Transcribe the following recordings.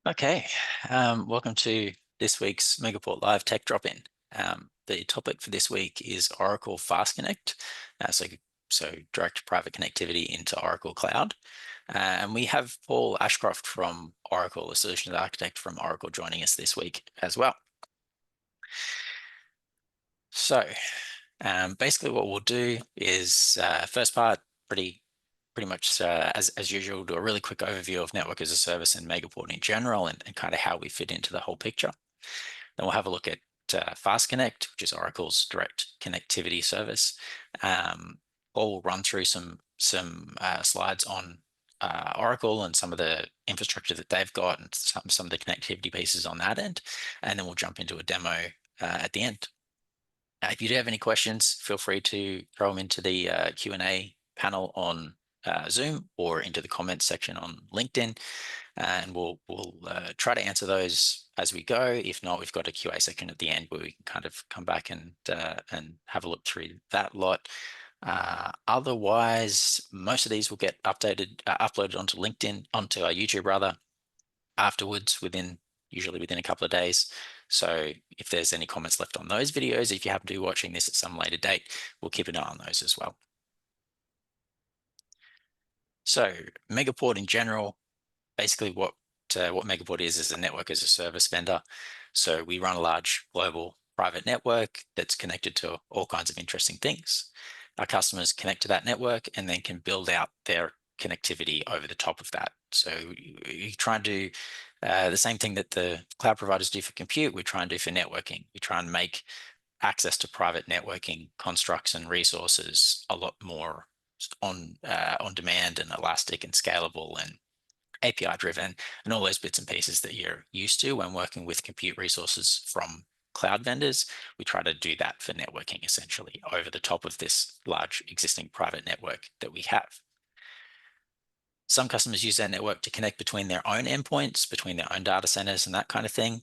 Okay, welcome to this week's Megaport Live Tech Drop-In. The topic for this week is Oracle Fast Connect, so direct private connectivity into Oracle Cloud. And we have Paul Ashcroft from Oracle, a solutions architect from Oracle, joining us this week as well. So basically what we'll do is first part, pretty much as usual, do a really quick overview of network as a service and Megaport in general and kind of how we fit into the whole picture. Then we'll have a look at Fast Connect, which is Oracle's direct connectivity service. Paul will run through some slides on Oracle and some of the infrastructure that they've got and some of the connectivity pieces on that end. And then we'll jump into a demo at the end. If you do have any questions, feel free to throw them into the Q&A panel on Zoom or into the comments section on LinkedIn, and we'll try to answer those as we go. If not, we've got a QA section at the end where we can kind of come back and have a look through that lot. Otherwise, most of these will get uploaded onto LinkedIn, onto our YouTube rather, afterwards, usually within a couple of days. So if there's any comments left on those videos, if you happen to be watching this at some later date, we'll keep an eye on those as well. So Megaport in general, basically what Megaport is a network as a service vendor. So we run a large global private network that's connected to all kinds of interesting things. Our customers connect to that network and then can build out their connectivity over the top of that. So you try and do the same thing that the cloud providers do for compute, we try and do for networking. We try and make access to private networking constructs and resources a lot more on demand and elastic and scalable and API driven and all those bits and pieces that you're used to when working with compute resources from cloud vendors. We try to do that for networking essentially over the top of this large existing private network that we have. Some customers use that network to connect between their own endpoints, between their own data centers and that kind of thing.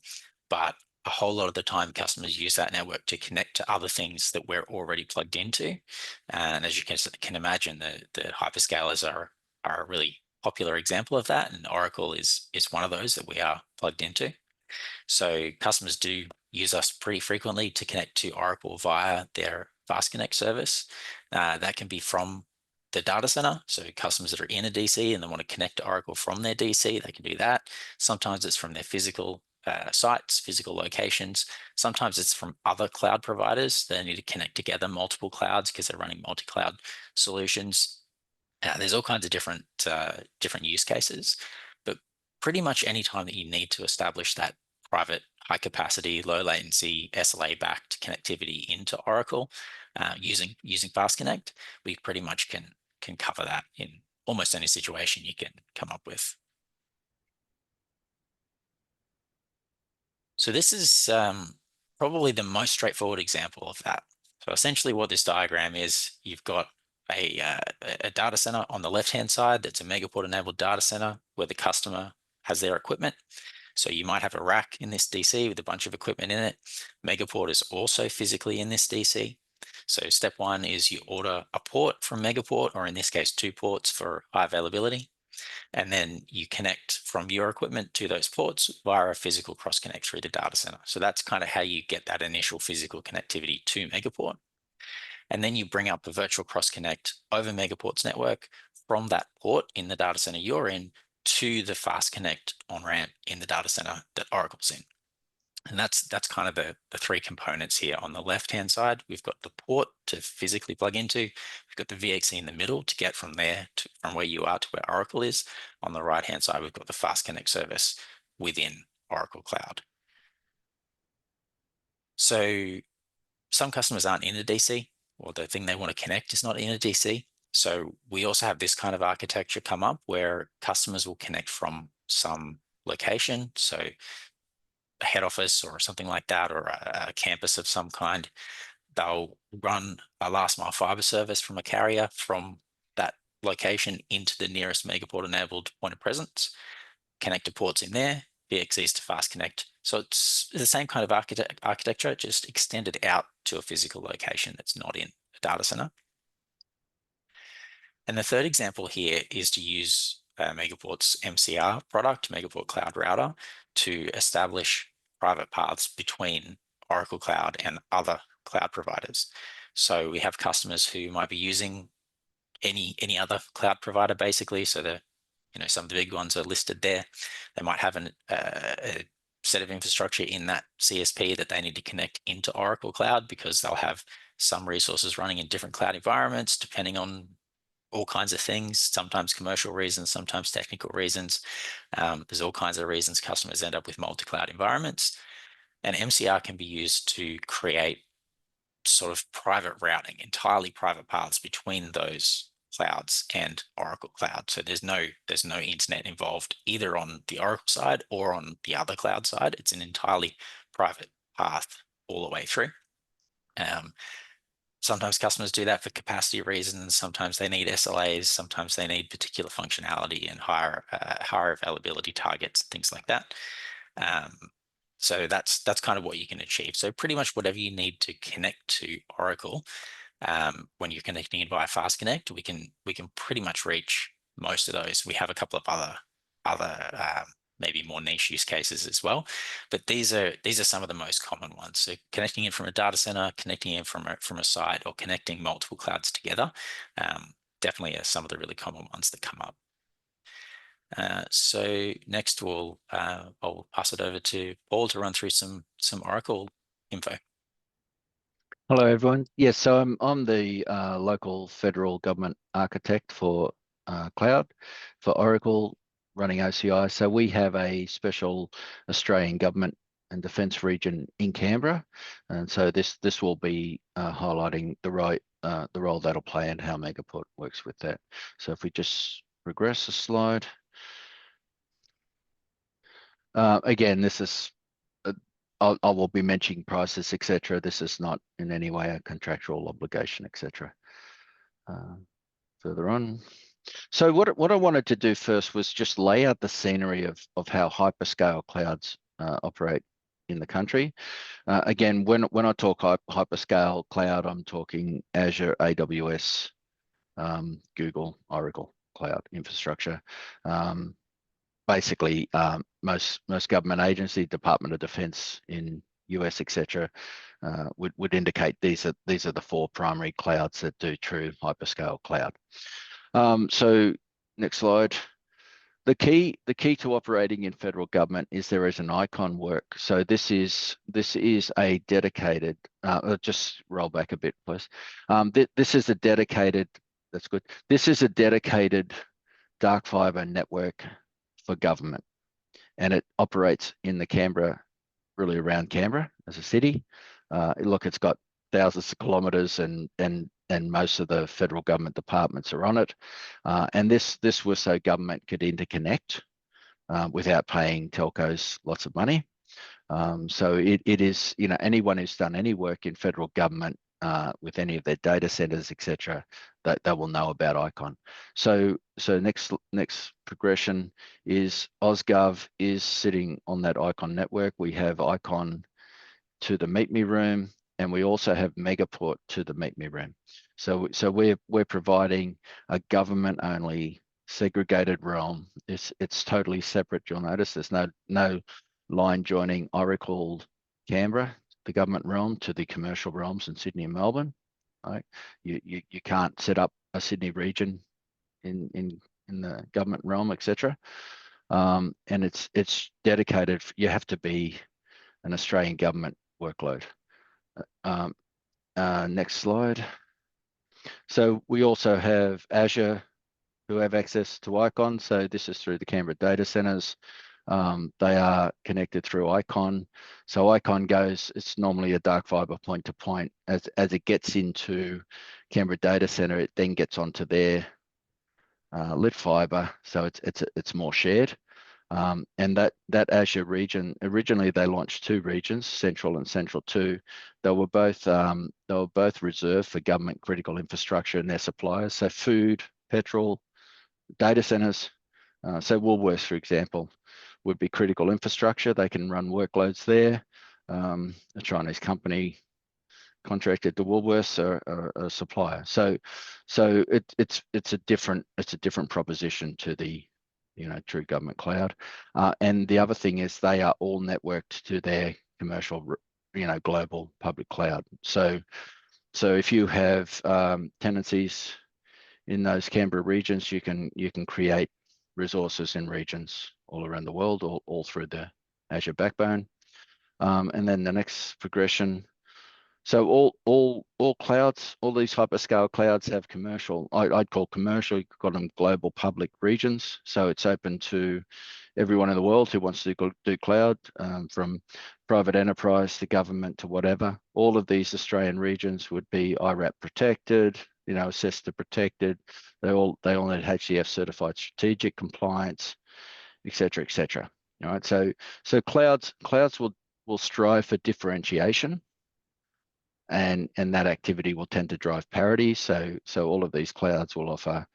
But a whole lot of the time, customers use that network to connect to other things that we're already plugged into. And as you can imagine, the hyperscalers are a really popular example of that. And Oracle is one of those that we are plugged into. So customers do use us pretty frequently to connect to Oracle via their Fast Connect service. That can be from the data center. So customers that are in a DC and they want to connect to Oracle from their DC, they can do that. Sometimes it's from their physical sites, physical locations. Sometimes it's from other cloud providers. They need to connect together multiple clouds because they're running multi-cloud solutions. There's all kinds of different use cases, but pretty much any time that you need to establish that private, high capacity, low latency, SLA backed connectivity into Oracle using Fast Connect, we pretty much can cover that in almost any situation you can come up with. So this is probably the most straightforward example of that. So essentially what this diagram is, you've got a data center on the left-hand side that's a Megaport enabled data center where the customer has their equipment. So you might have a rack in this DC with a bunch of equipment in it. Megaport is also physically in this DC. So step one is you order a port from Megaport, or in this case, 2 ports for high availability. And then you connect from your equipment to those ports via a physical cross connect through the data center. So that's kind of how you get that initial physical connectivity to Megaport. And then you bring up a virtual cross connect over Megaport's network from that port in the data center you're in to the Fast Connect on-ramp in the data center that Oracle's in. And that's kind of the 3 components here. On the left-hand side, we've got the port to physically plug into. We've got the VXC in the middle to get from there from where you are to where Oracle is. On the right-hand side, we've got the Fast Connect service within Oracle Cloud. So some customers aren't in a DC, or the thing they want to connect is not in a DC. So we also have this kind of architecture come up where customers will connect from some location. So a head office or something like that, or a campus of some kind. They'll run a last mile fiber service from a carrier from that location into the nearest Megaport enabled point of presence, connect to ports in there, VXCs to Fast Connect. So it's the same kind of architecture, just extended out to a physical location that's not in a data center. And the third example here is to use Megaport's MCR product, Megaport Cloud Router, to establish private paths between Oracle Cloud and other cloud providers. So we have customers who might be using any other cloud provider, basically. So some of the big ones are listed there. They might have a set of infrastructure in that CSP that they need to connect into Oracle Cloud, because they'll have some resources running in different cloud environments, depending on all kinds of things, sometimes commercial reasons, sometimes technical reasons. There's all kinds of reasons customers end up with multi-cloud environments. And MCR can be used to create sort of private routing, entirely private paths between those clouds and Oracle Cloud. So there's no internet involved either on the Oracle side or on the other cloud side. It's an entirely private path all the way through. Sometimes customers do that for capacity reasons. Sometimes they need SLAs. Sometimes they need particular functionality and higher availability targets, things like that. So that's kind of what you can achieve. So pretty much whatever you need to connect to Oracle, when you're connecting it via Fast Connect, we can pretty much reach most of those. We have a couple of other maybe more niche use cases as well, but these are some of the most common ones. So connecting it from a data center, connecting it from a site, or connecting multiple clouds together, definitely are some of the really common ones that come up. So next I'll pass it over to Paul to run through some Oracle info. Hello, everyone. Yes, so I'm the local federal government architect for cloud for Oracle, running OCI. So we have a special Australian government and defence region in Canberra, and so this will be highlighting the role that'll play and how Megaport works with that. So if we just progress a slide. Again, this is I will be mentioning prices, etc. This is not in any way a contractual obligation, etc. Further on. So what I wanted to do first was just lay out the scenery of how hyperscale clouds operate in the country. Again, when I talk hyperscale cloud, I'm talking Azure, AWS, Google, Oracle cloud infrastructure. Basically, most government agency, Department of Defense in US, etc., would indicate these are the four primary clouds that do true hyperscale cloud. So next slide. The key to operating in federal government is there is an icon work. So this is a dedicated. Just roll back a bit, please. This is a dedicated. That's good. This is a dedicated dark fiber network for government, and it operates in the Canberra, really around Canberra as a city. Look, it's got thousands of kilometres, and most of the federal government departments are on it. And this was so government could interconnect without paying telcos lots of money. So it is, anyone who's done any work in federal government with any of their data centers, etc., that they will know about Icon. So next progression is Ausgov is sitting on that Icon network. We have Icon to the Meet Me room, and we also have Megaport to the Meet Me room. So we're providing a government only segregated realm. It's totally separate. You'll notice there's no line joining Oracle Canberra, the government realm, to the commercial realms in Sydney and Melbourne. Right? You can't set up a Sydney region in the government realm, etc. And it's dedicated. You have to be an Australian government workload. Next slide. So we also have Azure, who have access to Icon. So this is through the Canberra data centers. They are connected through Icon. So Icon goes, it's normally a dark fiber point to point. As it gets into Canberra data center, it then gets onto their lit fiber. So it's more shared. And that Azure region, originally they launched two regions, Central and Central 2. They were both reserved for government critical infrastructure and their suppliers. So food, petrol, data centers. So Woolworths, for example, would be critical infrastructure. They can run workloads there. A Chinese company contracted to Woolworths or a supplier. So it's a different proposition to the true government cloud. And the other thing is they are all networked to their commercial, global public cloud. So if you have tenancies in those Canberra regions, you can create resources in regions all around the world, all through the Azure backbone. And then the next progression. So all clouds, all these hyperscale clouds have commercial. I'd call commercial. You've got them global public regions. So it's open to everyone in the world who wants to do cloud, from private enterprise to government to whatever. All of these Australian regions would be IRAP protected, assessed to protected. They all need HCF certified strategic compliance, et cetera, et cetera. All right. So clouds will strive for differentiation, and that activity will tend to drive parity. So all of these clouds will offer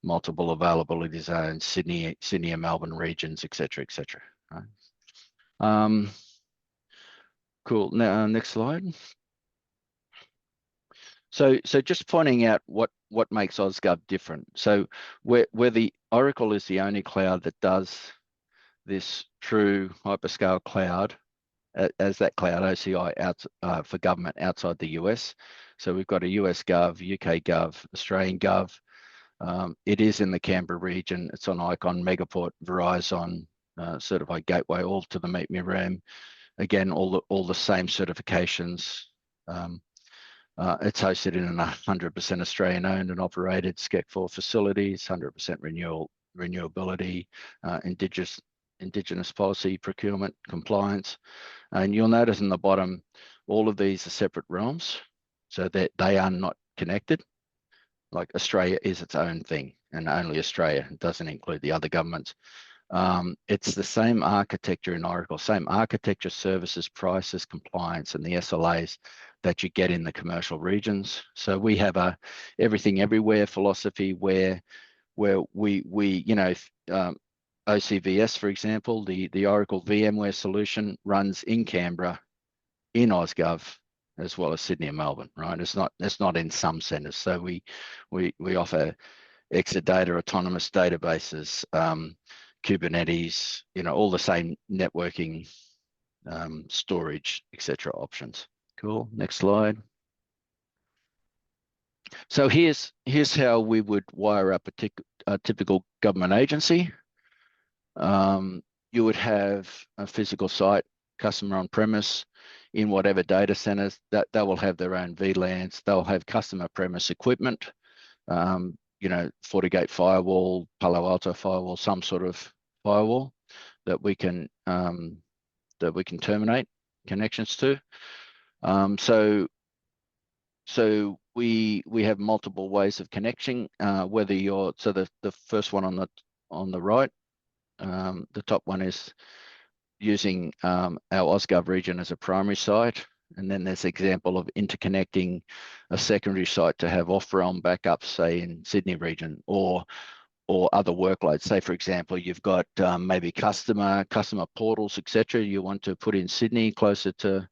multiple availability zones, Sydney and Melbourne regions, et cetera, et cetera. Right. Cool. Now, next slide. So just pointing out what makes OzGov different. So where the Oracle is the only cloud that does this true hyperscale cloud as that cloud OCI out for government outside the US. So we've got a US Gov, UK Gov, Australian Gov. It is in the Canberra region. It's on Icon, Megaport, Verizon, certified gateway, all to the Meet Me room. Again, all the same certifications. It's hosted in 100% Australian owned and operated SCEC 4 facilities, 100% renewability, Indigenous policy, procurement, compliance. And you'll notice in the bottom, all of these are separate realms, so that they are not connected. Like Australia is its own thing, and only Australia. It doesn't include the other governments. It's the same architecture in Oracle, same architecture, services, prices, compliance, and the SLAs that you get in the commercial regions. So we have a everything everywhere philosophy where we OCVS, for example, the Oracle VMware solution runs in Canberra, in OzGov, as well as Sydney and Melbourne, right? It's not in some centers. So we offer Exadata autonomous databases, Kubernetes, all the same networking, storage, etc. options. Cool. Next slide. So here's how we would wire up a typical government agency. You would have a physical site, customer on premise, in whatever data centers that they will have their own VLANs. They'll have customer premise equipment, FortiGate firewall, Palo Alto firewall, some sort of firewall that we can terminate connections to. So we have multiple ways of connecting. Whether you're the first one on the right, the top one is using our OzGov region as a primary site. And then there's an example of interconnecting a secondary site to have off-realm backups, say in Sydney region, or other workloads. Say, for example, you've got maybe customer portals, etc. You want to put in Sydney closer to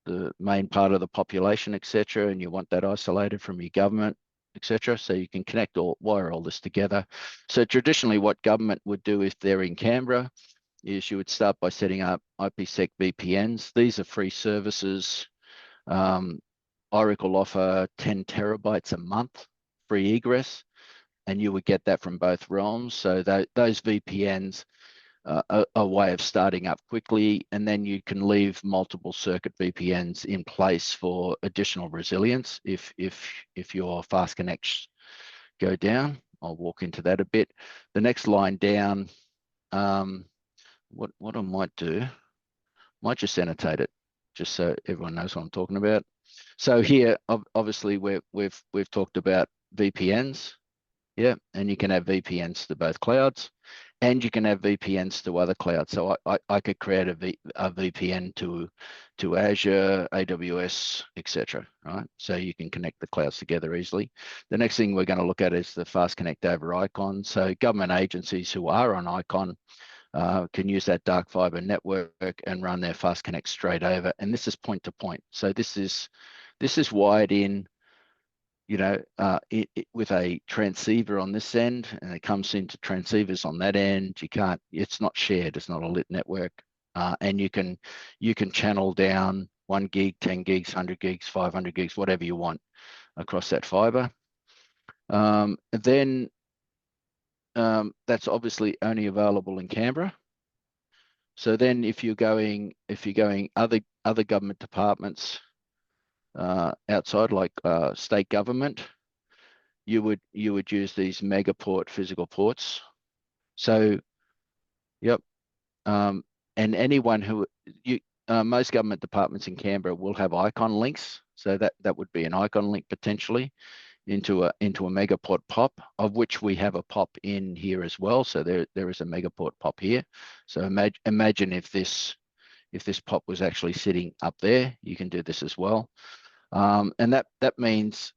the main part of the population, etc. And you want that isolated from your government, etc. So you can wire all this together. So traditionally what government would do if they're in Canberra is you would start by setting up IPsec VPNs. These are free services. Oracle offer 10 terabytes a month free egress, and you would get that from both realms. So those VPNs are a way of starting up quickly, and then you can leave multiple circuit VPNs in place for additional resilience if your fast connects go down. I'll walk into that a bit. The next line down, what I might do, might just annotate it, just so everyone knows what I'm talking about. So here, obviously, we've talked about VPNs, yeah, and you can have VPNs to both clouds, and you can have VPNs to other clouds. So I could create a VPN to Azure, AWS, etc. Right? So you can connect the clouds together easily. The next thing we're going to look at is the fast connect over Icon. So government agencies who are on Icon can use that dark fiber network and run their fast connect straight over. And this is point to point. So this is wired in with a transceiver on this end, and it comes into transceivers on that end. You can't. It's not shared. It's not a lit network, and you can channel down 1 gig, 10 gigs, 100 gigs, 500 gigs, whatever you want across that fiber. Then that's obviously only available in Canberra. So then, if you're going other government departments outside, like state government, you would use these Megaport physical ports. So, yep, and anyone who most government departments in Canberra will have icon links. So that would be an icon link potentially into a Megaport POP, of which we have a POP in here as well. So there is a Megaport POP here. So imagine if this POP was actually sitting up there, you can do this as well. And that means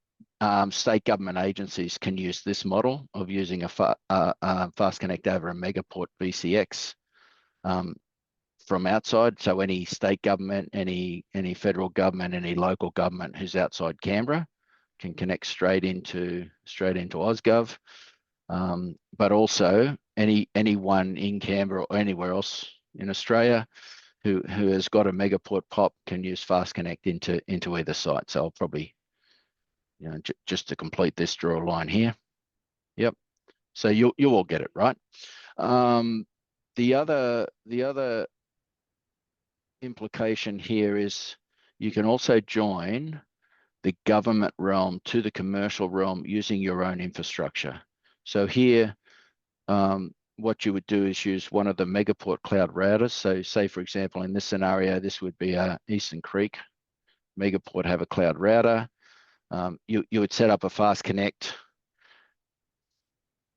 state government agencies can use this model of using a fast connect over a Megaport VCX from outside. So any state government, any federal government, any local government who's outside Canberra can connect straight into Ausgov. But also anyone in Canberra or anywhere else in Australia who has got a Megaport POP can use Fast Connect into either site. So I'll probably, just to complete this, draw a line here. Yep. So you all get it, right? The other implication here is you can also join the government realm to the commercial realm using your own infrastructure. So here, what you would do is use one of the Megaport cloud routers. So say, for example, in this scenario, this would be Eastern Creek. Megaport have a cloud router. You would set up a fast connect.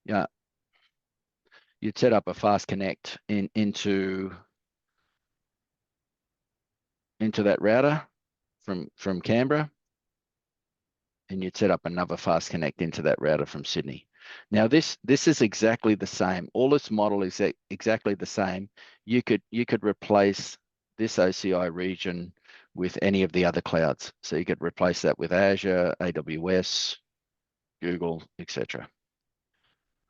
Yeah, you'd set up a fast connect into that router from Canberra, and you'd set up another fast connect into that router from Sydney. Now this is exactly the same. All this model is exactly the same. You could replace this OCI region with any of the other clouds. So you could replace that with Azure, AWS, Google, etc.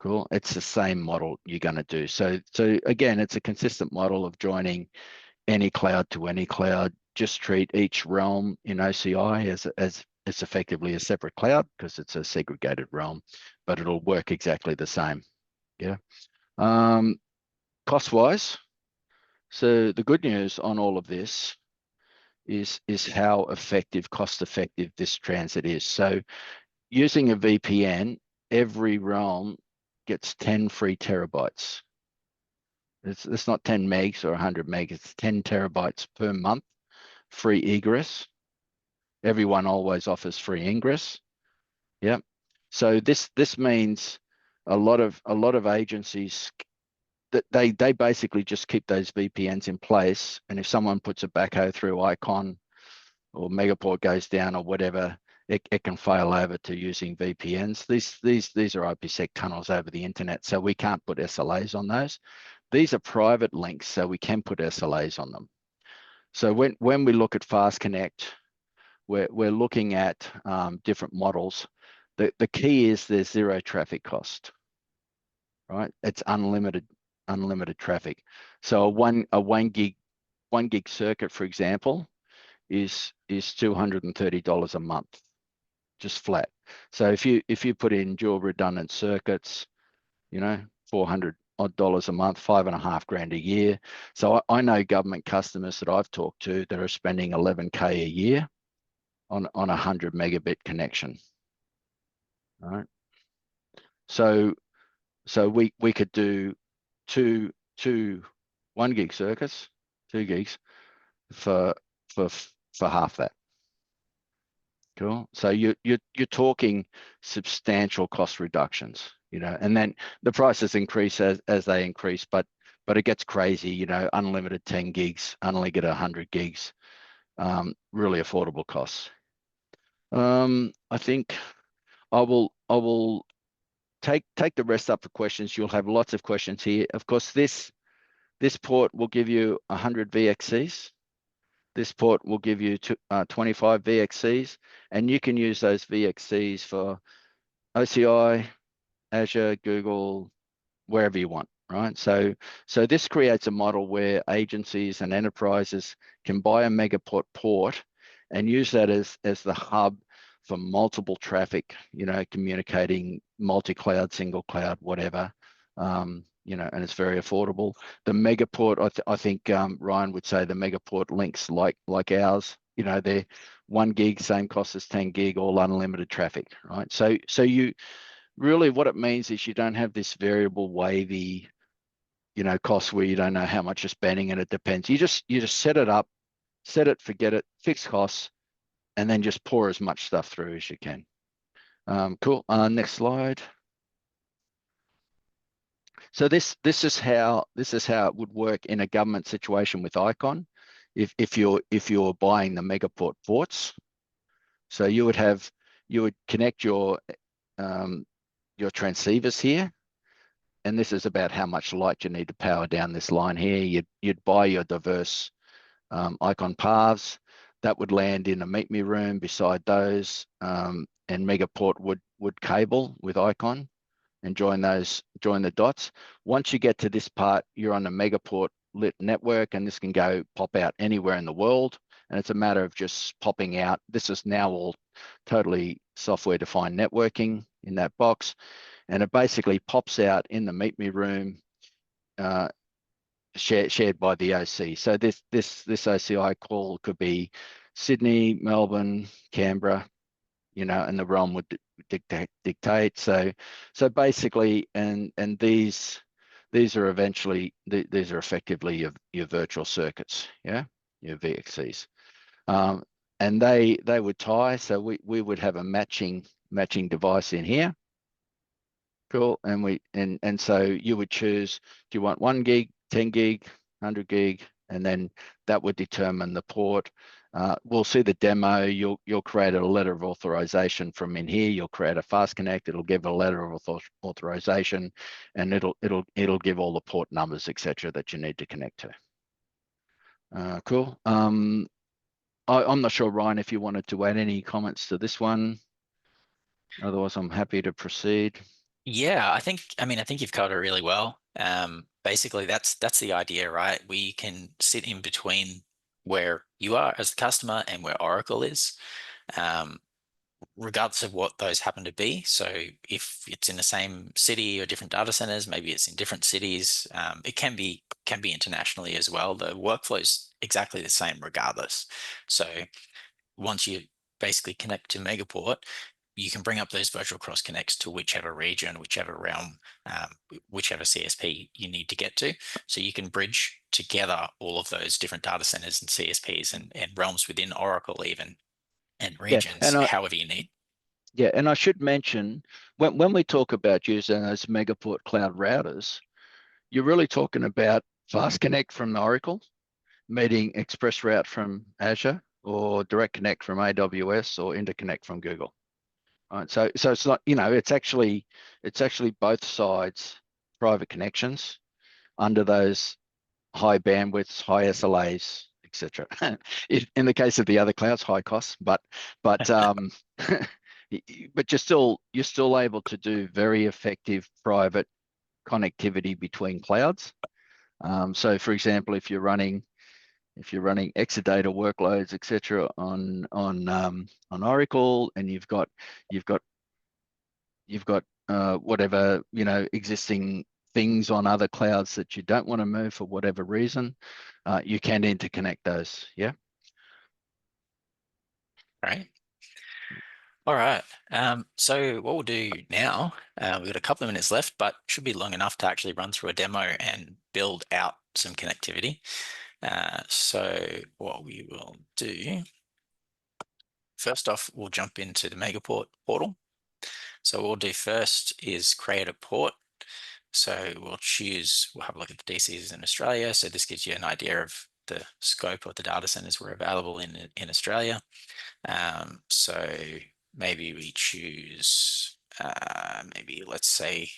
Cool. It's the same model you're going to do. So again, it's a consistent model of joining any cloud to any cloud. Just treat each realm in OCI as it's effectively a separate cloud because it's a segregated realm, but it'll work exactly the same. Yeah. Cost-wise, so the good news on all of this is how cost-effective this transit is. So using a VPN, every realm gets 10 free terabytes. It's not 10 megs or 100 megs, it's 10 terabytes per month, free egress. Everyone always offers free ingress. Yeah. So this means a lot of agencies that they basically just keep those VPNs in place. And if someone puts a backhoe through Icon or Megaport goes down or whatever, it can fail over to using VPNs. These are IPsec tunnels over the internet, so we can't put SLAs on those. These are private links, so we can put SLAs on them. So when we look at Fast Connect, we're looking at different models. The key is there's zero traffic cost, right? It's unlimited traffic. So a one gig circuit, for example, is $230 a month, just flat. So if you put in dual redundant circuits, $400 odd a month, $5.5 grand a year. So I know government customers that I've talked to that are spending $11K a year on a 100 megabit connection. All right. So we could do two 1 gig circuits, 2 gigs for half that. Cool. So you're talking substantial cost reductions, and then the prices increase as they increase, but it gets crazy, unlimited 10 gigs, unlimited 100 gigs, really affordable costs. I think I will take the rest up for questions. You'll have lots of questions here. Of course, this port will give you 100 VXCs. This port will give you 25 VXCs, and you can use those VXCs for OCI, Azure, Google, wherever you want, right? So this creates a model where agencies and enterprises can buy a Megaport port and use that as the hub for multiple traffic, communicating multi-cloud, single cloud, whatever, and it's very affordable. The Megaport, I think Ryan would say the Megaport links like ours, they're 1 gig, same cost as 10 gig, all unlimited traffic, right? So you really, what it means is you don't have this variable wavy, cost where you don't know how much you're spending and it depends. You just set it up, set it, forget it, fixed costs, and then just pour as much stuff through as you can. Cool. Next slide. So this is how it would work in a government situation with Icon. If you're buying the Megaport ports, so you would connect your transceivers here, and this is about how much light you need to power down this line here. You'd buy your diverse Icon paths that would land in a meet me room beside those, and Megaport would cable with Icon and join the dots. Once you get to this part, you're on a Megaport lit network, and this can pop out anywhere in the world. And it's a matter of just popping out. This is now all totally software defined networking in that box. And it basically pops out in the meet me room, shared by the OC. So this OCI call could be Sydney, Melbourne, Canberra, and the realm would dictate. So basically, and these are effectively your virtual circuits, your VXCs, and they would tie. So we would have a matching device in here. Cool. And so you would choose, do you want 1 gig, 10 gig, 100 gig, and then that would determine the port. We'll see the demo. You'll create a letter of authorization from in here. You'll create a fast connect. It'll give a letter of authorization, and it'll give all the port numbers, etc., that you need to connect to. Cool. I'm not sure, Ryan, if you wanted to add any comments to this one. Otherwise, I'm happy to proceed. Yeah, I think you've covered it really well. Basically that's the idea, right? We can sit in between where you are as the customer and where Oracle is, um, regardless of what those happen to be. So if it's in the same city or different data centers, maybe it's in different cities. It can be internationally as well. The workflow is exactly the same regardless. So once you basically connect to Megaport, you can bring up those virtual cross connects to whichever region, whichever realm, whichever CSP you need to get to. So you can bridge together all of those different data centers and CSPs and realms within Oracle even, and Yeah, regions, however you need. and I should mention, when we talk about using those Megaport cloud routers, you're really talking about fast connect from Oracle, meeting express route from Azure, or direct connect from AWS, or interconnect from Google. Right. So it's not, it's actually both sides private connections under those high bandwidths, high SLAs, etc. In the case of the other clouds, high costs, but but you're still able to do very effective private connectivity between clouds. So, for example, if you're running Exadata workloads, etc., on Oracle, and you've got whatever existing things on other clouds that you don't want to move for whatever reason, you can interconnect those. Yeah. Right. All right. So what we'll do now, we've got a couple of minutes left, but should be long enough to actually run through a demo and build out some connectivity. So what we will do, first off, we'll jump into the Megaport portal. So what we'll do first is create a port. So we'll have a look at the DCs in Australia. So this gives you an idea of the scope of the data centers we're available in Australia. So maybe we choose, maybe let's say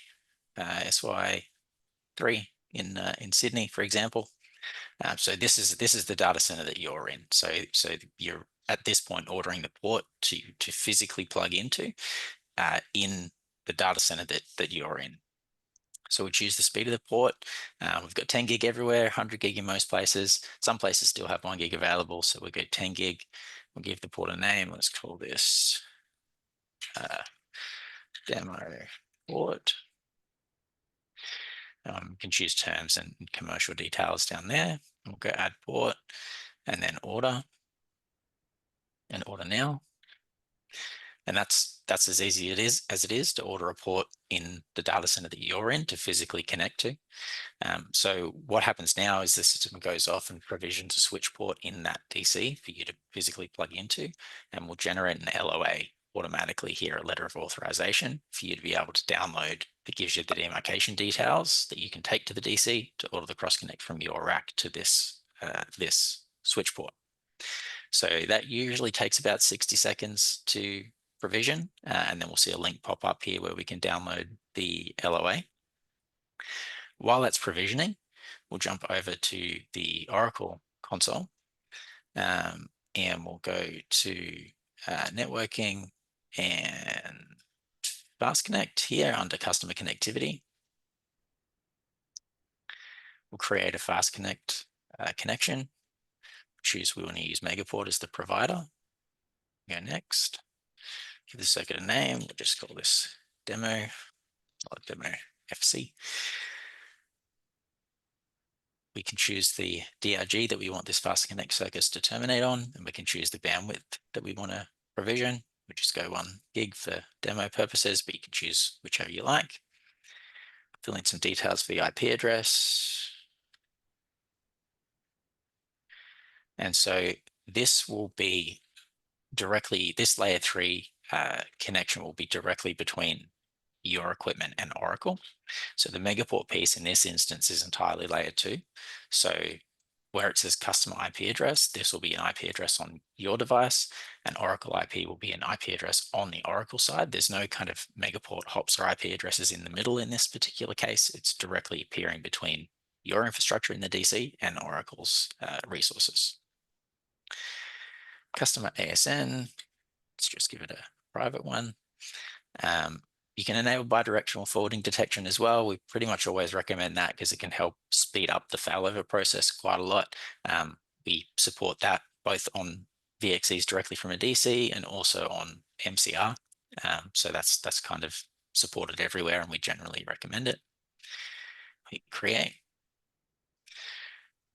SY3 in Sydney, for example. So this is the data center that you're in. So you're at this point ordering the port to physically plug into in the data center that you're in. So we choose the speed of the port. We've got 10 gig everywhere, 100 gig in most places. Some places still have 1 gig available, so we'll go 10 gig. We'll give the port a name. Let's call this demo port. You can choose terms and commercial details down there. We'll go add port and then order and order now. And that's as easy as it is to order a port in the data center that you're in to physically connect to. So what happens now is the system goes off and provisions a switch port in that DC for you to physically plug into, and will generate an LOA automatically here, a letter of authorization, for you to be able to download that gives you the demarcation details that you can take to the DC to order the cross connect from your rack to this switch port. So that usually takes about 60 seconds to provision, and then we'll see a link pop up here where we can download the LOA. While that's provisioning, we'll jump over to the Oracle console, and we'll go to networking and fast connect here under customer connectivity. We'll create a fast connect connection. Choose we want to use Megaport as the provider. Go next. Give the circuit a name. We'll just call this demo, or demo FC. We can choose the DRG that we want this fast connect circuits to terminate on, and we can choose the bandwidth that we want to provision. We just go 1 gig for demo purposes, but you can choose whichever you like. Fill in some details for the IP address. And so this will be directly, this layer 3 connection will be directly between your equipment and Oracle. So the Megaport piece in this instance is entirely layer 2. So where it says customer IP address, this will be an IP address on your device, and Oracle IP will be an IP address on the Oracle side. There's no kind of Megaport hops or IP addresses in the middle in this particular case. It's directly appearing between your infrastructure in the DC and Oracle's resources. Customer ASN, let's just give it a private one. You can enable bidirectional forwarding detection as well. We pretty much always recommend that because it can help speed up the failover process quite a lot. We support that both on VXCs directly from a DC and also on MCR. So that's kind of supported everywhere, and we generally recommend it. We create.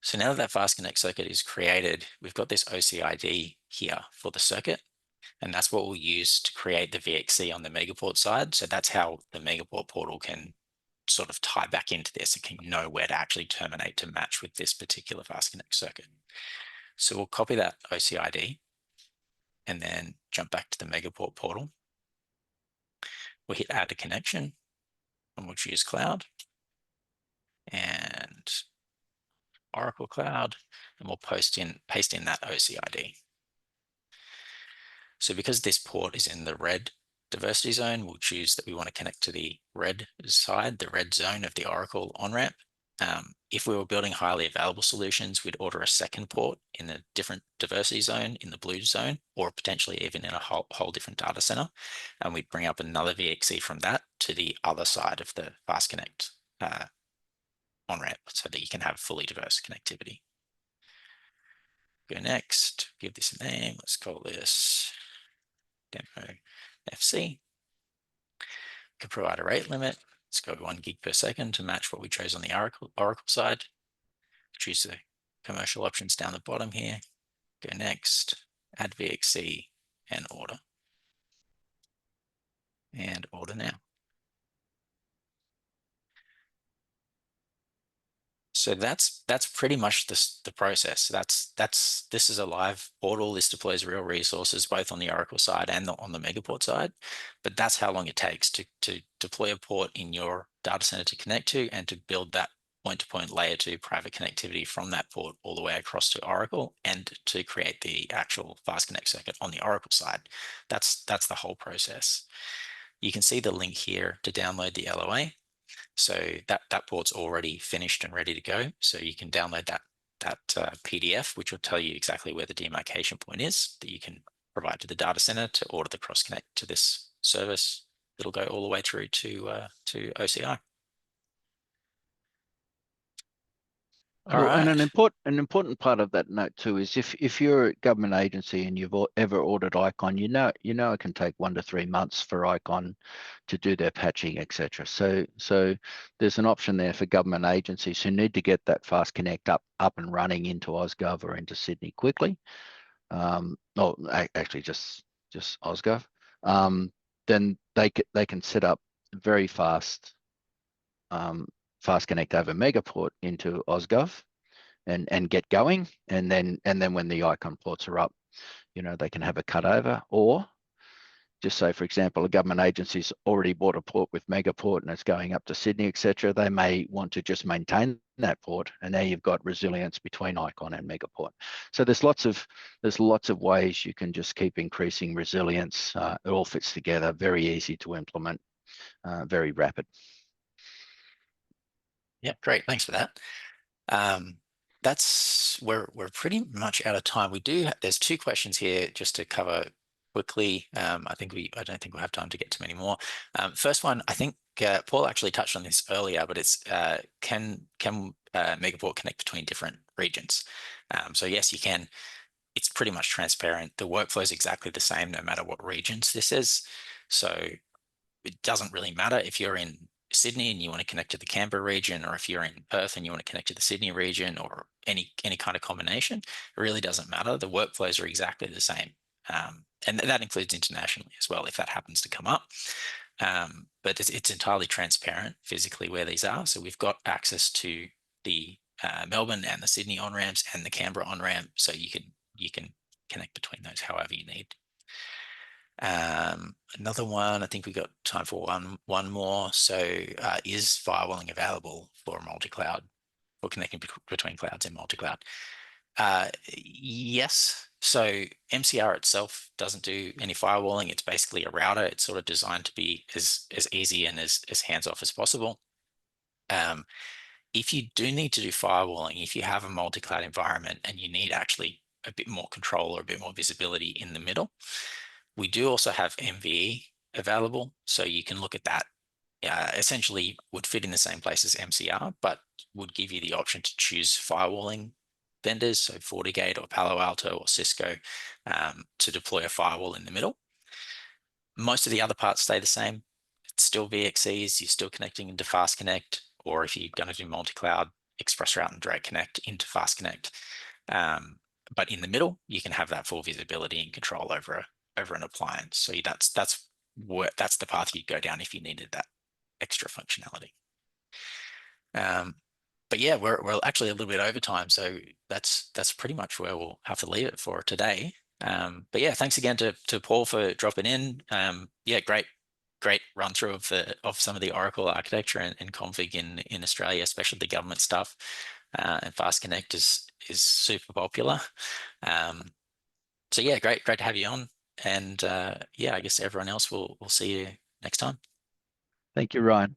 So now that fast connect circuit is created, we've got this OCID here for the circuit. And that's what we'll use to create the VXC on the Megaport side. So that's how the Megaport portal can sort of tie back into this. It can know where to actually terminate to match with this particular fast connect circuit. So we'll copy that OCID and then jump back to the Megaport portal. We'll hit add a connection and we'll choose cloud and Oracle Cloud, and we'll paste in that OCID. So because this port is in the red diversity zone, we'll choose that we want to connect to the red side, the red zone of the Oracle on-ramp. If we were building highly available solutions, we'd order a second port in a different diversity zone in the blue zone, or potentially even in a whole different data center. And we'd bring up another VXC from that to the other side of the fast connect on-ramp so that you can have fully diverse connectivity. Go next, give this a name. Let's call this demo FC. Can provide a rate limit. Let's go 1 gig per second to match what we chose on the Oracle side. Choose the commercial options down the bottom here. Go next, add VXC and order. And order now. So that's pretty much the process. This is a live portal. This deploys real resources both on the Oracle side and on the Megaport side. But that's how long it takes to deploy a port in your data center to connect to, and to build that point-to-point layer 2 private connectivity from that port all the way across to Oracle, and to create the actual fast connect circuit on the Oracle side. That's the whole process. You can see the link here to download the LOA. So that port's already finished and ready to go. So you can download that that PDF, which will tell you exactly where the demarcation point is that you can provide to the data center to order the cross connect to this service. It'll go all the way through to OCI. All Cool. And right. an important part of that note too is if you're a government agency and you've ever ordered Icon, you know it can take 1 to 3 months for Icon to do their patching, etc. So there's an option there for government agencies who need to get that fast connect up and running into Osgov or into Sydney quickly. Actually just Osgov. Then they can set up very fast fast connect over Megaport into Osgov and get going. And then when the Icon ports are up, they can have a cut over. Or just say, for example, a government agency's already bought a port with Megaport and it's going up to Sydney, etc. They may want to just maintain that port, and now you've got resilience between Icon and Megaport. So there's lots of ways you can just keep increasing resilience. It all fits together, very easy to implement, very rapid. Yeah, great. Thanks for that. We're pretty much out of time. There's 2 questions here just to cover quickly. I don't think we'll have time to get to many more. First one, I think Paul actually touched on this earlier, but it's can Megaport connect between different regions? So yes, you can. It's pretty much transparent. The workflow is exactly the same no matter what regions this is. So it doesn't really matter if you're in Sydney and you want to connect to the Canberra region, or if you're in Perth and you want to connect to the Sydney region, or any kind of combination. It really doesn't matter. The workflows are exactly the same. And that includes internationally as well, if that happens to come up. But it's entirely transparent physically where these are. So we've got access to the Melbourne and the Sydney on-ramps and the Canberra on-ramp. So you can connect between those however you need. Another one, I think we got time for one more. So is firewalling available for multi-cloud, for connecting between clouds in multi-cloud? Yes. So MCR itself doesn't do any firewalling. It's basically a router. It's sort of designed to be as easy and as hands-off as possible. If you do need to do firewalling, if you have a multi-cloud environment and you need actually a bit more control or a bit more visibility in the middle, we do also have MVE available, so you can look at that. Essentially would fit in the same place as MCR, but would give you the option to choose firewalling vendors, so FortiGate or Palo Alto or Cisco, to deploy a firewall in the middle. Most of the other parts stay the same. It's still VXCs, you're still connecting into Fast Connect, or if you're going to do multi-cloud, ExpressRoute and Direct Connect into Fast Connect. But in the middle, you can have that full visibility and control over an appliance. So that's the path you'd go down if you needed that extra functionality. But yeah, we're actually a little bit over time, so that's pretty much where we'll have to leave it for today. But yeah, thanks again to Paul for dropping in. Yeah, great run through of some of the Oracle architecture and config in Australia, especially the government stuff. And Fast Connect is super popular. So yeah, great to have you on. And yeah, I guess everyone else will see you next time. Thank you, Ryan.